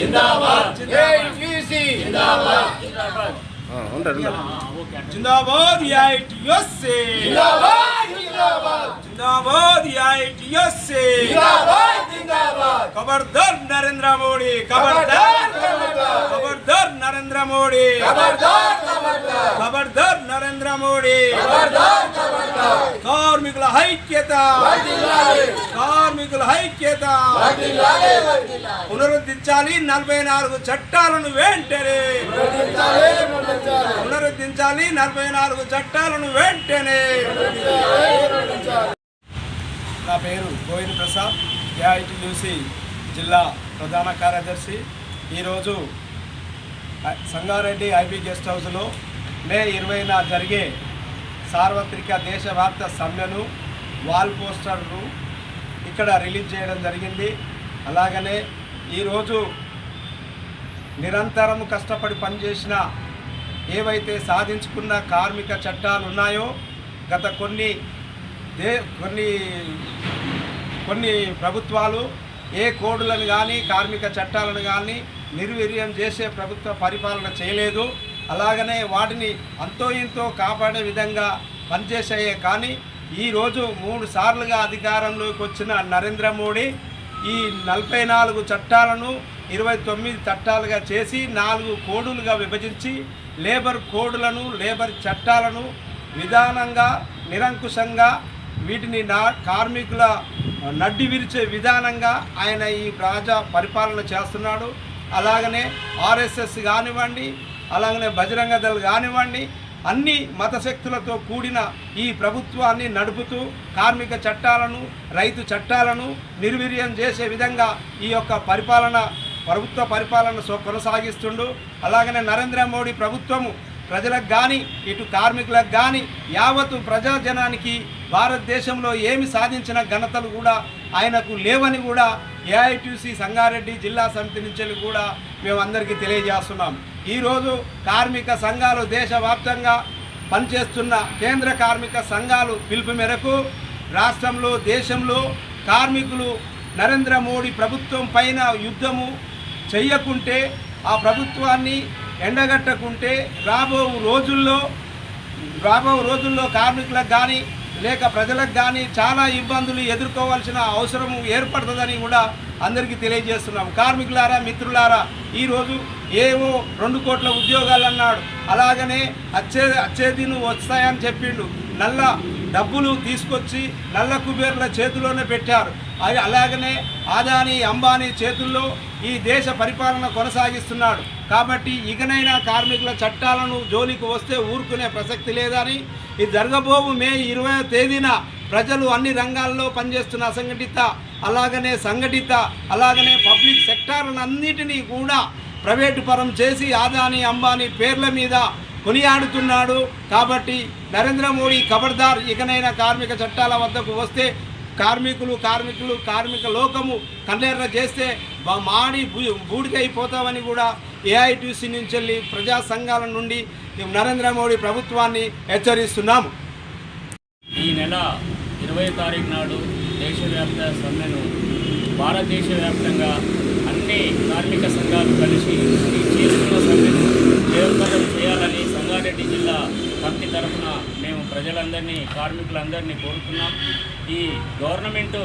జిందాబాద్ AITUC జిందాబాద్ జిందాబాద్ AITUC జిందాబాద్ జిందాబాద్ AITUC జిందాబాద్ ఖబర్దార్ నరేంద్ర మోడీ ఖబర్దార్ నరేంద్ర మోడీ ఖబర్దార్ నరేంద్ర మోడీ కార్మికుల ఐక్యత పునరుద్ధరించాలి 44 చట్టాలను వెంటనే పునరుద్ధరించాలి 44 చట్టాలను వెంటనే. నా పేరు గోవింద్ ప్రసాద్, ఏఐటీయూసీ జిల్లా ప్రధాన కార్యదర్శి. ఈరోజు సంగారెడ్డి ఐబీ గెస్ట్ హౌస్లో మే 20న జరిగే సార్వత్రిక దేశవ్యాప్త సమ్మెను వాల్ పోస్టర్ను ఇక్కడ రిలీజ్ చేయడం జరిగింది. అలాగనే ఈరోజు నిరంతరం కష్టపడి పనిచేసిన ఏవైతే సాధించుకున్న కార్మిక చట్టాలు ఉన్నాయో గత కొన్ని ప్రభుత్వాలు ఏ కోడ్లను కానీ కార్మిక చట్టాలను కానీ నిర్వీర్యం చేసే ప్రభుత్వ పరిపాలన చేయలేదు. అలాగనే వాటిని అంతో ఇంతో కాపాడే విధంగా పనిచేసాయే. కానీ ఈరోజు 3 సార్లుగా అధికారంలోకి వచ్చిన నరేంద్ర మోడీ ఈ 44 చట్టాలను 29 చట్టాలుగా చేసి 4 కోడులుగా విభజించి లేబర్ కోడ్లను లేబర్ చట్టాలను విధానంగా నిరంకుశంగా వీటిని కార్మికుల నడ్డి విరిచే విధానంగా ఆయన ఈ ప్రజా పరిపాలన చేస్తున్నాడు. అలాగనే ఆర్ఎస్ఎస్ కానివ్వండి, అలాగనే బజరంగ దళ్ కానివ్వండి, అన్ని మతశక్తులతో కూడిన ఈ ప్రభుత్వాన్ని నడుపుతూ కార్మిక చట్టాలను రైతు చట్టాలను నిర్వీర్యం చేసే విధంగా ఈ యొక్క ప్రభుత్వ పరిపాలన కొనసాగిస్తుండు. అలాగనే నరేంద్ర మోడీ ప్రభుత్వము ప్రజలకు కానీ ఇటు కార్మికులకు కానీ యావత్తు ప్రజాజనానికి భారతదేశంలో ఏమి సాధించిన ఘనతలు కూడా ఆయనకు లేవని కూడా ఏఐటీయూసీ సంగారెడ్డి జిల్లా సమితి నుంచి కూడా మేము అందరికీ తెలియజేస్తున్నాం. ఈరోజు కార్మిక సంఘాలు దేశవ్యాప్తంగా పనిచేస్తున్న కేంద్ర కార్మిక సంఘాలు పిలుపు మేరకు రాష్ట్రంలో దేశంలో కార్మికులు నరేంద్ర మోడీ ప్రభుత్వం పైన యుద్ధము చెయ్యకుంటే ఆ ప్రభుత్వాన్ని ఎండగట్టకుంటే రాబో రోజుల్లో కార్మికులకు కానీ లేక ప్రజలకు కానీ చాలా ఇబ్బందులు ఎదుర్కోవాల్సిన అవసరం ఏర్పడుతుందని కూడా అందరికీ తెలియజేస్తున్నాం. కార్మికులారా, మిత్రులారా, ఈరోజు ఏవో 2 కోట్ల ఉద్యోగాలు అన్నాడు. అలాగనే వచ్చేది వస్తాయని చెప్పిండు. నల్ల డబ్బులు తీసుకొచ్చి నల్ల కుబేర్ల చేతిలోనే పెట్టారు. అలాగనే అదానీ అంబానీ చేతుల్లో ఈ దేశ పరిపాలన కొనసాగిస్తున్నాడు. కాబట్టి ఇకనైనా కార్మికుల చట్టాలను జోలికి వస్తే ఊరుకునే ప్రసక్తి లేదని, ఇది జరగబోవు మే 20వ తేదీన ప్రజలు అన్ని రంగాల్లో పనిచేస్తున్న అసంఘటిత అలాగనే సంఘటిత అలాగనే పబ్లిక్ సెక్టార్లన్నిటినీ కూడా ప్రైవేటు పరం చేసి అదానీ అంబానీ పేర్ల మీద కొనియాడుతున్నాడు. కాబట్టి నరేంద్ర మోడీ ఖబర్దార్, ఇకనైనా కార్మిక చట్టాల వద్దకు వస్తే కార్మిక లోకము కన్నెర్ర చేస్తే మాడి బూడికైపోతామని కూడా ఏఐటీయూసీ నుంచి వెళ్ళి ప్రజా సంఘాల నుండి నరేంద్ర మోడీ ప్రభుత్వాన్ని హెచ్చరిస్తున్నాము. ఈ నెల 20వ తారీఖు నాడు దేశవ్యాప్త సమ్మెను భారతదేశ వ్యాప్తంగా అన్ని కార్మిక సంఘాలు కలిసి చేస్తున్న సమ్మెను జయప్రదం చేయాలని సంగారెడ్డి జిల్లా కమిటీ తరఫున మేము ప్రజలందరినీ కార్మికులందరినీ కోరుతున్నాం. ఈ గవర్నమెంట్